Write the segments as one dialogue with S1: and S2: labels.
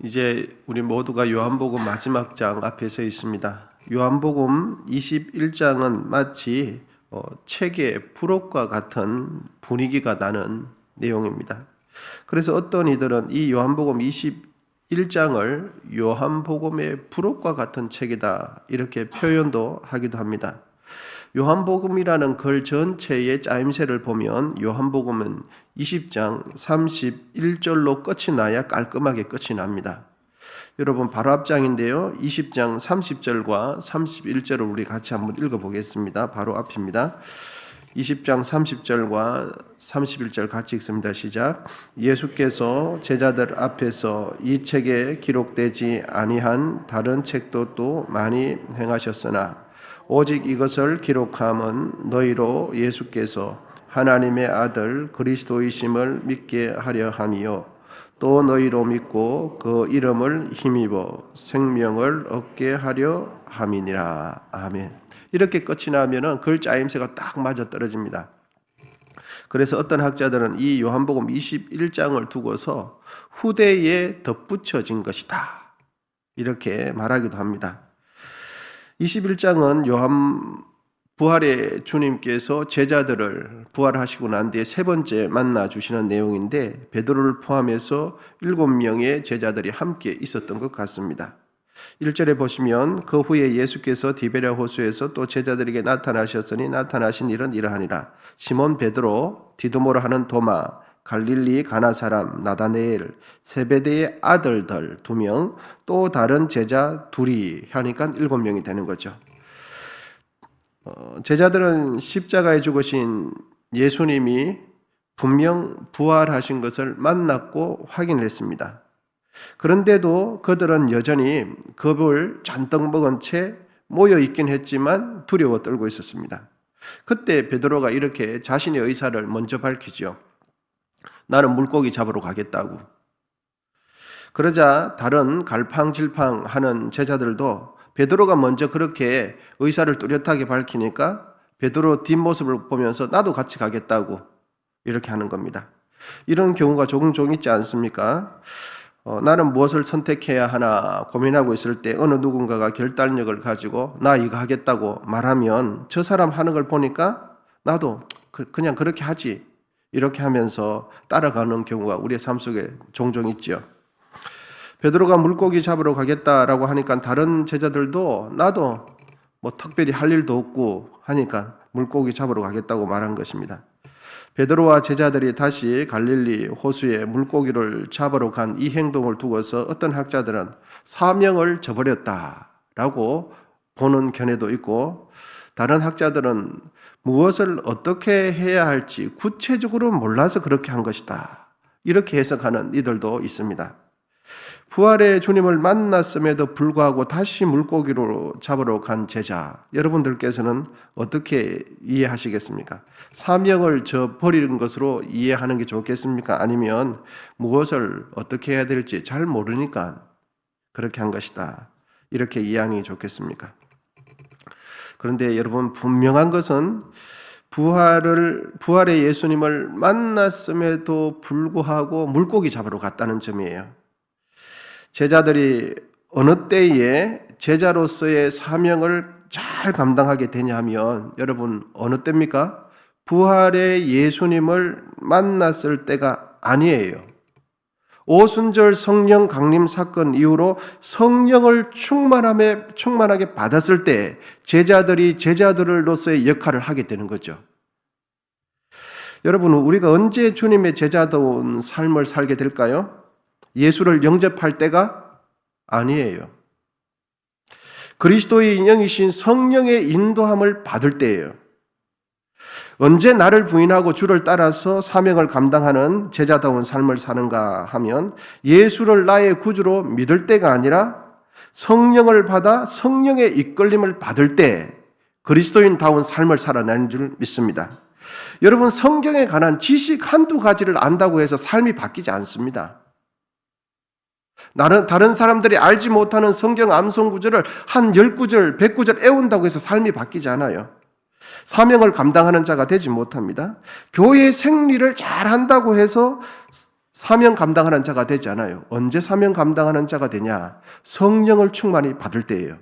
S1: 이제 우리 모두가 요한복음 마지막 장 앞에 서 있습니다. 요한복음 21장은 마치 책의 부록과 같은 분위기가 나는 내용입니다. 그래서 어떤 이들은 이 요한복음 21장을 요한복음의 부록과 같은 책이다 이렇게 표현도 하기도 합니다. 요한복음이라는 글 전체의 짜임새를 보면 요한복음은 20장 31절로 끝이 나야 깔끔하게 끝이 납니다. 여러분 바로 앞장인데요. 20장 30절과 31절을 우리 같이 한번 읽어보겠습니다. 바로 앞입니다. 20장 30절과 31절 같이 읽습니다. 시작. 예수께서 제자들 앞에서 이 책에 기록되지 아니한 다른 책도 또 많이 행하셨으나 오직 이것을 기록함은 너희로 예수께서 하나님의 아들 그리스도이심을 믿게 하려 함이요 또 너희로 믿고 그 이름을 힘입어 생명을 얻게 하려 함이니라. 아멘. 이렇게 끝이 나면은 글 짜임새가 딱 맞아 떨어집니다. 그래서 어떤 학자들은 이 요한복음 21장을 두고서 후대에 덧붙여진 것이다 이렇게 말하기도 합니다. 21장은 요한 부활의 주님께서 제자들을 부활하시고 난 뒤에 세 번째 만나 주시는 내용인데 베드로를 포함해서 7명의 제자들이 함께 있었던 것 같습니다. 1절에 보시면 그 후에 예수께서 디베랴 호수에서 또 제자들에게 나타나셨으니 나타나신 일은 이러하니라. 시몬 베드로, 디두모라 하는 도마, 갈릴리 가나 사람 나다네엘, 세베대의 아들들 2명, 또 다른 제자 2이 하니까 7명이 되는 거죠. 제자들은 십자가에 죽으신 예수님이 분명 부활하신 것을 만났고 확인했습니다. 그런데도 그들은 여전히 겁을 잔뜩 먹은 채 모여 있긴 했지만 두려워 떨고 있었습니다. 그때 베드로가 이렇게 자신의 의사를 먼저 밝히죠. 나는 물고기 잡으러 가겠다고. 그러자 다른 갈팡질팡하는 제자들도 베드로가 먼저 그렇게 의사를 뚜렷하게 밝히니까 베드로 뒷모습을 보면서 나도 같이 가겠다고 이렇게 하는 겁니다. 이런 경우가 종종 있지 않습니까? 나는 무엇을 선택해야 하나 고민하고 있을 때 어느 누군가가 결단력을 가지고 나 이거 하겠다고 말하면 저 사람 하는 걸 보니까 나도 그냥 그렇게 하지 이렇게 하면서 따라가는 경우가 우리의 삶 속에 종종 있죠. 베드로가 물고기 잡으러 가겠다라고 하니까 다른 제자들도 나도 뭐 특별히 할 일도 없고 하니까 물고기 잡으러 가겠다고 말한 것입니다. 베드로와 제자들이 다시 갈릴리 호수에 물고기를 잡으러 간 이 행동을 두고서 어떤 학자들은 사명을 저버렸다라고 보는 견해도 있고 다른 학자들은 무엇을 어떻게 해야 할지 구체적으로 몰라서 그렇게 한 것이다 이렇게 해석하는 이들도 있습니다. 부활의 주님을 만났음에도 불구하고 다시 물고기로 잡으러 간 제자 여러분들께서는 어떻게 이해하시겠습니까? 사명을 저버리는 것으로 이해하는 게 좋겠습니까? 아니면 무엇을 어떻게 해야 될지 잘 모르니까 그렇게 한 것이다 이렇게 이해하는 게 좋겠습니까? 그런데 여러분 분명한 것은 부활의 예수님을 만났음에도 불구하고 물고기 잡으러 갔다는 점이에요. 제자들이 어느 때에 제자로서의 사명을 잘 감당하게 되냐 하면 여러분 어느 때입니까? 부활의 예수님을 만났을 때가 아니에요. 오순절 성령 강림 사건 이후로 성령을 충만하게 받았을 때 제자들이 제자들로서의 역할을 하게 되는 거죠. 여러분 우리가 언제 주님의 제자다운 삶을 살게 될까요? 예수를 영접할 때가 아니에요. 그리스도의 인형이신 성령의 인도함을 받을 때예요. 언제 나를 부인하고 주를 따라서 사명을 감당하는 제자다운 삶을 사는가 하면 예수를 나의 구주로 믿을 때가 아니라 성령을 받아 성령의 이끌림을 받을 때 그리스도인다운 삶을 살아내는 줄 믿습니다. 여러분 성경에 관한 지식 한두 가지를 안다고 해서 삶이 바뀌지 않습니다. 다른 사람들이 알지 못하는 성경 암송 구절을 한 10구절, 100구절 애운다고 해서 삶이 바뀌지 않아요. 사명을 감당하는 자가 되지 못합니다. 교회의 생리를 잘 한다고 해서 사명 감당하는 자가 되지 않아요. 언제 사명 감당하는 자가 되냐? 성령을 충만히 받을 때예요.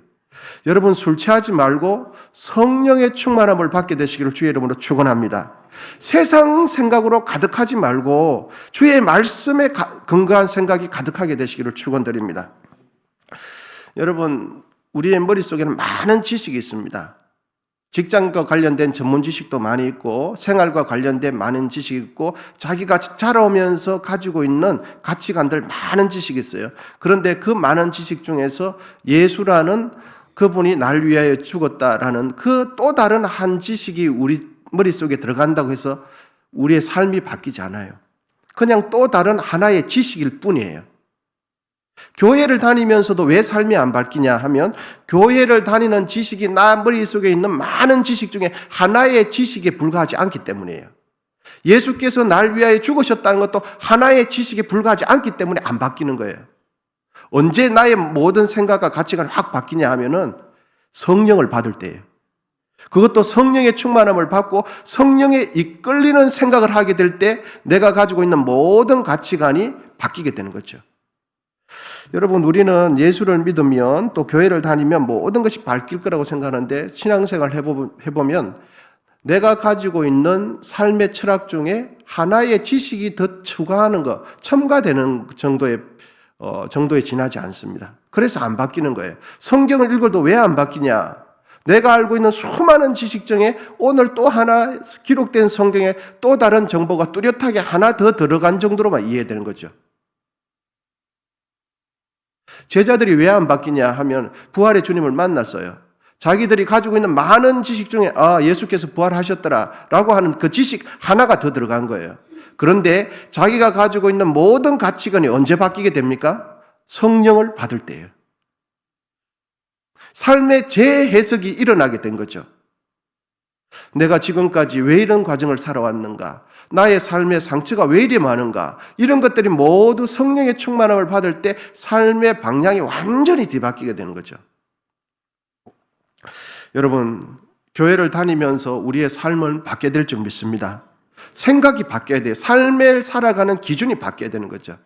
S1: 여러분, 술 취하지 말고 성령의 충만함을 받게 되시기를 주의 이름으로 축원합니다. 세상 생각으로 가득하지 말고 주의 말씀에 근거한 생각이 가득하게 되시기를 축원드립니다. 여러분, 우리의 머릿속에는 많은 지식이 있습니다. 직장과 관련된 전문 지식도 많이 있고 생활과 관련된 많은 지식이 있고 자기가 자라오면서 가지고 있는 가치관들 많은 지식이 있어요. 그런데 그 많은 지식 중에서 예수라는 그분이 날 위하여 죽었다라는 그 또 다른 한 지식이 우리 머릿속에 들어간다고 해서 우리의 삶이 바뀌지 않아요. 그냥 또 다른 하나의 지식일 뿐이에요. 교회를 다니면서도 왜 삶이 안 바뀌냐 하면 교회를 다니는 지식이 나 머릿속에 있는 많은 지식 중에 하나의 지식에 불과하지 않기 때문이에요. 예수께서 날 위하여 죽으셨다는 것도 하나의 지식에 불과하지 않기 때문에 안 바뀌는 거예요. 언제 나의 모든 생각과 가치관이 확 바뀌냐 하면은 성령을 받을 때예요. 그것도 성령의 충만함을 받고 성령에 이끌리는 생각을 하게 될 때 내가 가지고 있는 모든 가치관이 바뀌게 되는 거죠. 여러분, 우리는 예수를 믿으면 또 교회를 다니면 모든 것이 바뀔 거라고 생각하는데 신앙생활을 해보면 내가 가지고 있는 삶의 철학 중에 하나의 지식이 더 추가하는 것, 첨가되는 정도에 지나지 않습니다. 그래서 안 바뀌는 거예요. 성경을 읽어도 왜 안 바뀌냐? 내가 알고 있는 수많은 지식 중에 오늘 또 하나 기록된 성경에 또 다른 정보가 뚜렷하게 하나 더 들어간 정도로만 이해되는 거죠. 제자들이 왜 안 바뀌냐 하면 부활의 주님을 만났어요. 자기들이 가지고 있는 많은 지식 중에 예수께서 부활하셨더라 라고 하는 그 지식 하나가 더 들어간 거예요. 그런데 자기가 가지고 있는 모든 가치관이 언제 바뀌게 됩니까? 성령을 받을 때예요. 삶의 재해석이 일어나게 된 거죠. 내가 지금까지 왜 이런 과정을 살아왔는가? 나의 삶의 상처가 왜 이리 많은가? 이런 것들이 모두 성령의 충만함을 받을 때 삶의 방향이 완전히 뒤바뀌게 되는 거죠. 여러분, 교회를 다니면서 우리의 삶은 바뀌어야 될 줄 믿습니다. 생각이 바뀌어야 돼요. 삶을 살아가는 기준이 바뀌어야 되는 거죠.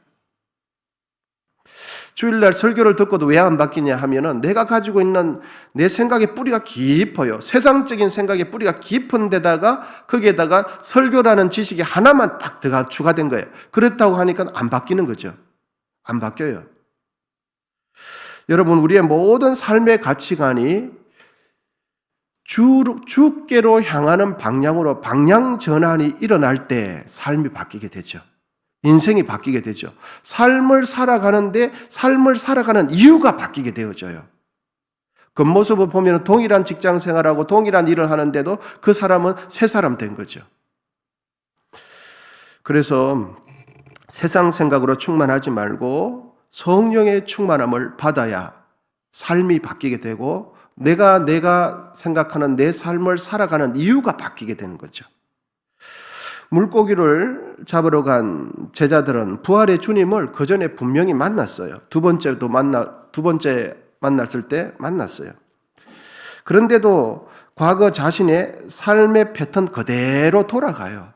S1: 주일날 설교를 듣고도 왜 안 바뀌냐 하면은 내가 가지고 있는 내 생각의 뿌리가 깊어요. 세상적인 생각의 뿌리가 깊은 데다가 거기에다가 설교라는 지식이 하나만 딱 추가된 거예요. 그렇다고 하니까 안 바뀌는 거죠. 안 바뀌어요. 여러분, 우리의 모든 삶의 가치관이 주께로 향하는 방향으로 방향 전환이 일어날 때 삶이 바뀌게 되죠. 인생이 바뀌게 되죠. 삶을 살아가는데 삶을 살아가는 이유가 바뀌게 되어져요. 겉모습을 보면 동일한 직장 생활하고 동일한 일을 하는데도 그 사람은 새 사람 된 거죠. 그래서 세상 생각으로 충만하지 말고 성령의 충만함을 받아야 삶이 바뀌게 되고 내가 생각하는 내 삶을 살아가는 이유가 바뀌게 되는 거죠. 물고기를 잡으러 간 제자들은 부활의 주님을 그 전에 분명히 만났어요. 두 번째 만났을 때 만났어요. 그런데도 과거 자신의 삶의 패턴 그대로 돌아가요.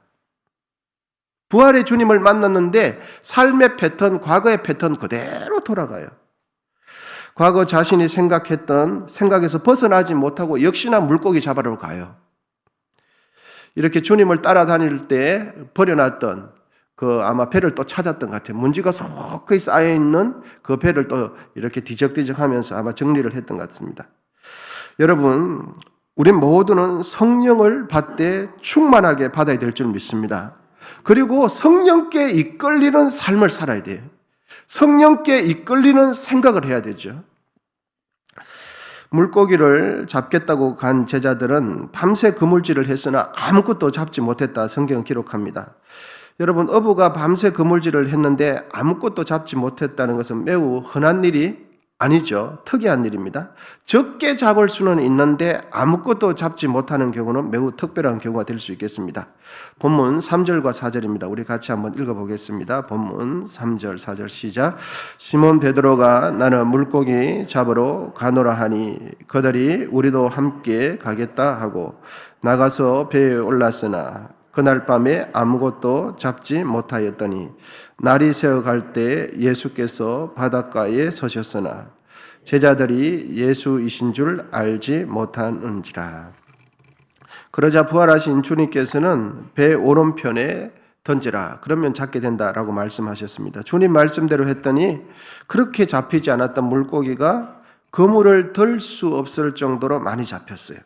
S1: 부활의 주님을 만났는데 삶의 패턴, 과거의 패턴 그대로 돌아가요. 과거 자신이 생각했던 생각에서 벗어나지 못하고 역시나 물고기 잡으러 가요. 이렇게 주님을 따라다닐 때 버려놨던 아마 배를 또 찾았던 것 같아요. 문지가 속히 쌓여있는 그 배를 또 이렇게 뒤적뒤적 하면서 아마 정리를 했던 것 같습니다. 여러분, 우리 모두는 성령을 받되 충만하게 받아야 될 줄 믿습니다. 그리고 성령께 이끌리는 삶을 살아야 돼요. 성령께 이끌리는 생각을 해야 되죠. 물고기를 잡겠다고 간 제자들은 밤새 그물질을 했으나 아무것도 잡지 못했다 성경은 기록합니다. 여러분, 어부가 밤새 그물질을 했는데 아무것도 잡지 못했다는 것은 매우 흔한 일이 아니죠. 특이한 일입니다. 적게 잡을 수는 있는데 아무것도 잡지 못하는 경우는 매우 특별한 경우가 될 수 있겠습니다. 본문 3절과 4절입니다. 우리 같이 한번 읽어보겠습니다. 본문 3절, 4절 시작. 시몬 베드로가 나는 물고기 잡으러 가노라 하니 그들이 우리도 함께 가겠다 하고 나가서 배에 올랐으나 그날 밤에 아무것도 잡지 못하였더니 날이 새어갈 때 예수께서 바닷가에 서셨으나 제자들이 예수이신 줄 알지 못하는지라. 그러자 부활하신 주님께서는 배 오른편에 던지라. 그러면 잡게 된다라고 말씀하셨습니다. 주님 말씀대로 했더니 그렇게 잡히지 않았던 물고기가 그물을 들 수 없을 정도로 많이 잡혔어요.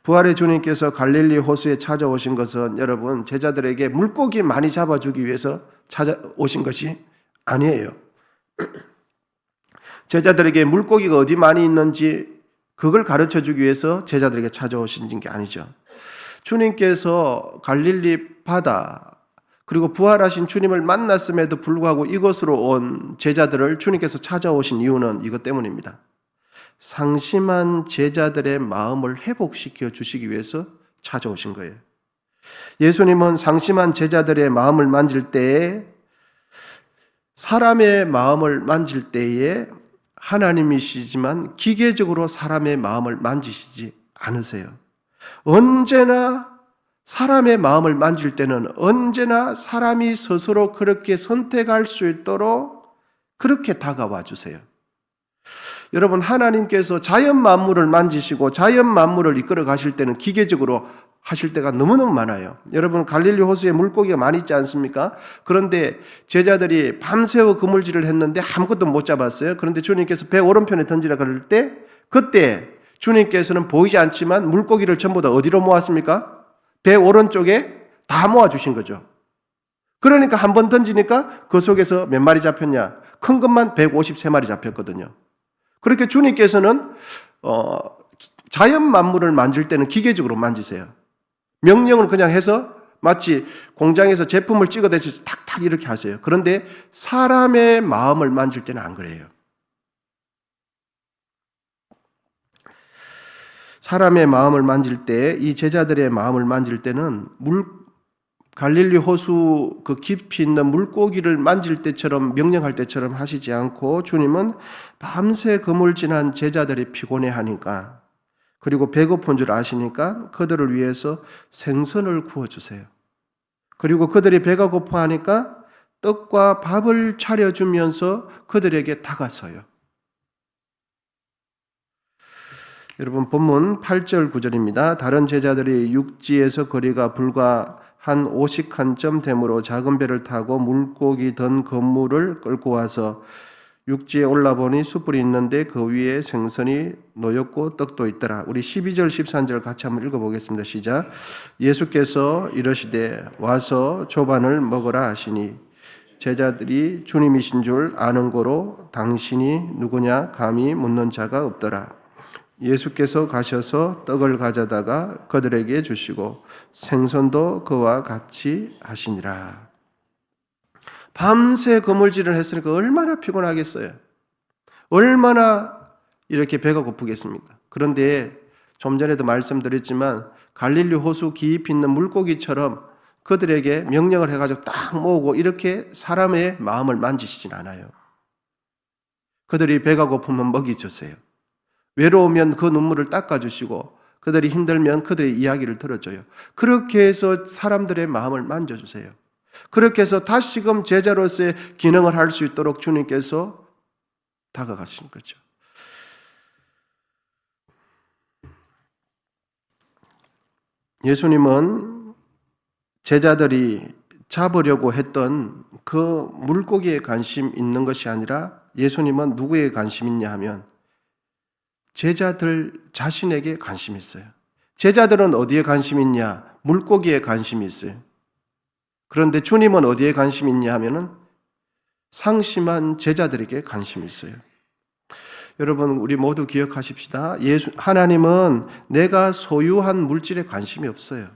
S1: 부활의 주님께서 갈릴리 호수에 찾아오신 것은 여러분 제자들에게 물고기 많이 잡아주기 위해서 찾아오신 것이 아니에요. 제자들에게 물고기가 어디 많이 있는지 그걸 가르쳐주기 위해서 제자들에게 찾아오신 게 아니죠. 주님께서 갈릴리 바다 그리고 부활하신 주님을 만났음에도 불구하고 이곳으로 온 제자들을 주님께서 찾아오신 이유는 이것 때문입니다. 상심한 제자들의 마음을 회복시켜 주시기 위해서 찾아오신 거예요. 예수님은 상심한 제자들의 마음을 만질 때에 사람의 마음을 만질 때에 하나님이시지만 기계적으로 사람의 마음을 만지시지 않으세요. 언제나 사람의 마음을 만질 때는 언제나 사람이 스스로 그렇게 선택할 수 있도록 그렇게 다가와 주세요. 여러분 하나님께서 자연 만물을 만지시고 자연 만물을 이끌어 가실 때는 기계적으로 하실 때가 너무너무 많아요. 여러분 갈릴리 호수에 물고기가 많이 있지 않습니까? 그런데 제자들이 밤새워 그물질을 했는데 아무것도 못 잡았어요. 그런데 주님께서 배 오른편에 던지라 그럴 때 그때 주님께서는 보이지 않지만 물고기를 전부 다 어디로 모았습니까? 배 오른쪽에 다 모아주신 거죠. 그러니까 한 번 던지니까 그 속에서 몇 마리 잡혔냐? 큰 것만 153마리 잡혔거든요. 그렇게 주님께서는 자연 만물을 만질 때는 기계적으로 만지세요. 명령을 그냥 해서 마치 공장에서 제품을 찍어내서 탁탁 이렇게 하세요. 그런데 사람의 마음을 만질 때는 안 그래요. 사람의 마음을 만질 때, 이 제자들의 마음을 만질 때는 갈릴리 호수 그 깊이 있는 물고기를 만질 때처럼 명령할 때처럼 하시지 않고 주님은 밤새 그물진한 제자들이 피곤해하니까 그리고 배고픈 줄 아시니까 그들을 위해서 생선을 구워주세요. 그리고 그들이 배가 고파하니까 떡과 밥을 차려주면서 그들에게 다가서요. 여러분 본문 8절 9절입니다. 다른 제자들이 육지에서 거리가 불과 한 50칸쯤 되므로 작은 배를 타고 물고기 던 그물을 끌고 와서 육지에 올라보니 숯불이 있는데 그 위에 생선이 놓였고 떡도 있더라. 우리 12절 13절 같이 한번 읽어보겠습니다. 시작. 예수께서 이르시되 와서 조반을 먹으라 하시니 제자들이 주님이신 줄 아는 고로 당신이 누구냐 감히 묻는 자가 없더라. 예수께서 가셔서 떡을 가져다가 그들에게 주시고 생선도 그와 같이 하시니라. 밤새 그물질을 했으니까 얼마나 피곤하겠어요. 얼마나 이렇게 배가 고프겠습니까? 그런데 좀 전에도 말씀드렸지만 갈릴리 호수 깊이 있는 물고기처럼 그들에게 명령을 해가지고 딱 모으고 이렇게 사람의 마음을 만지시진 않아요. 그들이 배가 고프면 먹이 주세요. 외로우면 그 눈물을 닦아주시고 그들이 힘들면 그들의 이야기를 들어줘요. 그렇게 해서 사람들의 마음을 만져주세요. 그렇게 해서 다시금 제자로서의 기능을 할 수 있도록 주님께서 다가가신 거죠. 예수님은 제자들이 잡으려고 했던 그 물고기에 관심 있는 것이 아니라 예수님은 누구에 관심 있냐 하면 제자들 자신에게 관심이 있어요. 제자들은 어디에 관심이 있냐? 물고기에 관심이 있어요. 그런데 주님은 어디에 관심이 있냐 하면은 상심한 제자들에게 관심이 있어요. 여러분 우리 모두 기억하십시다. 하나님은 내가 소유한 물질에 관심이 없어요.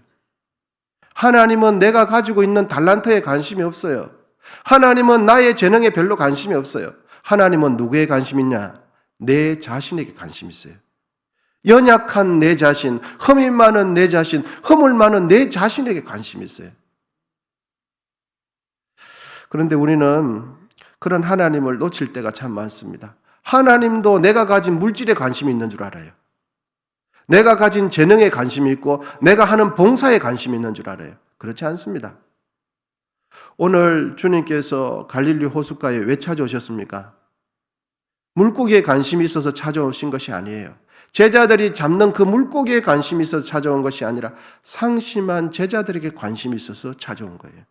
S1: 하나님은 내가 가지고 있는 달란트에 관심이 없어요. 하나님은 나의 재능에 별로 관심이 없어요. 하나님은 누구에 관심이 있냐? 내 자신에게 관심이 있어요. 연약한 내 자신, 흠이 많은 내 자신, 허물 많은 내 자신에게 관심이 있어요. 그런데 우리는 그런 하나님을 놓칠 때가 참 많습니다. 하나님도 내가 가진 물질에 관심이 있는 줄 알아요. 내가 가진 재능에 관심이 있고 내가 하는 봉사에 관심이 있는 줄 알아요. 그렇지 않습니다. 오늘 주님께서 갈릴리 호숫가에 왜 찾아오셨습니까? 물고기에 관심이 있어서 찾아오신 것이 아니에요. 제자들이 잡는 그 물고기에 관심이 있어서 찾아온 것이 아니라 상심한 제자들에게 관심이 있어서 찾아온 거예요.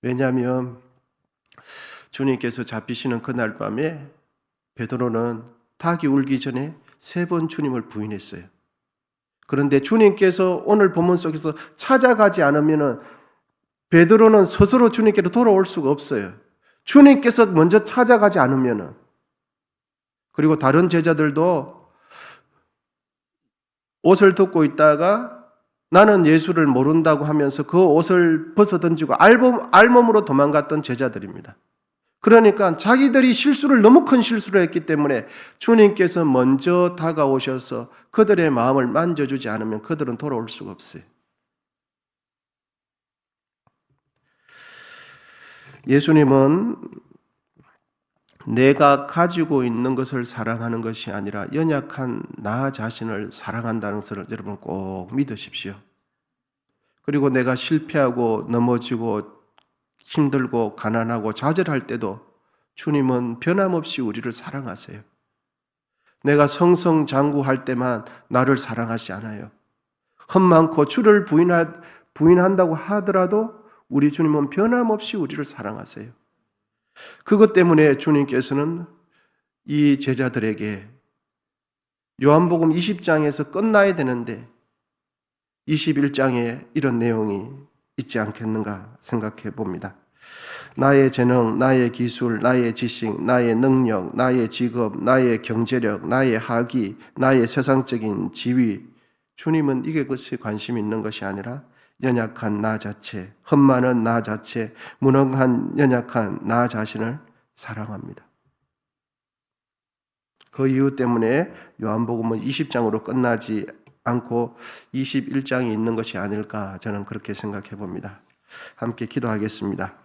S1: 왜냐하면 주님께서 잡히시는 그날 밤에 베드로는 닭이 울기 전에 3번 주님을 부인했어요. 그런데 주님께서 오늘 본문 속에서 찾아가지 않으면 베드로는 스스로 주님께로 돌아올 수가 없어요. 주님께서 먼저 찾아가지 않으면, 그리고 다른 제자들도 옷을 덮고 있다가 나는 예수를 모른다고 하면서 그 옷을 벗어던지고 알몸으로 도망갔던 제자들입니다. 그러니까 자기들이 너무 큰 실수를 했기 때문에 주님께서 먼저 다가오셔서 그들의 마음을 만져주지 않으면 그들은 돌아올 수가 없어요. 예수님은 내가 가지고 있는 것을 사랑하는 것이 아니라 연약한 나 자신을 사랑한다는 것을 여러분 꼭 믿으십시오. 그리고 내가 실패하고 넘어지고 힘들고 가난하고 좌절할 때도 주님은 변함없이 우리를 사랑하세요. 내가 성성장구할 때만 나를 사랑하지 않아요. 험많고 주를 부인한다고 하더라도 우리 주님은 변함없이 우리를 사랑하세요. 그것 때문에 주님께서는 이 제자들에게 요한복음 20장에서 끝나야 되는데 21장에 이런 내용이 있지 않겠는가 생각해 봅니다. 나의 재능, 나의 기술, 나의 지식, 나의 능력, 나의 직업, 나의 경제력, 나의 학위, 나의 세상적인 지위, 주님은 이게 것이 관심 있는 것이 아니라 연약한 나 자체, 험많은 나 자체, 무능한 연약한 나 자신을 사랑합니다. 그 이유 때문에 요한복음은 20장으로 끝나지 않고 21장이 있는 것이 아닐까 저는 그렇게 생각해 봅니다. 함께 기도하겠습니다.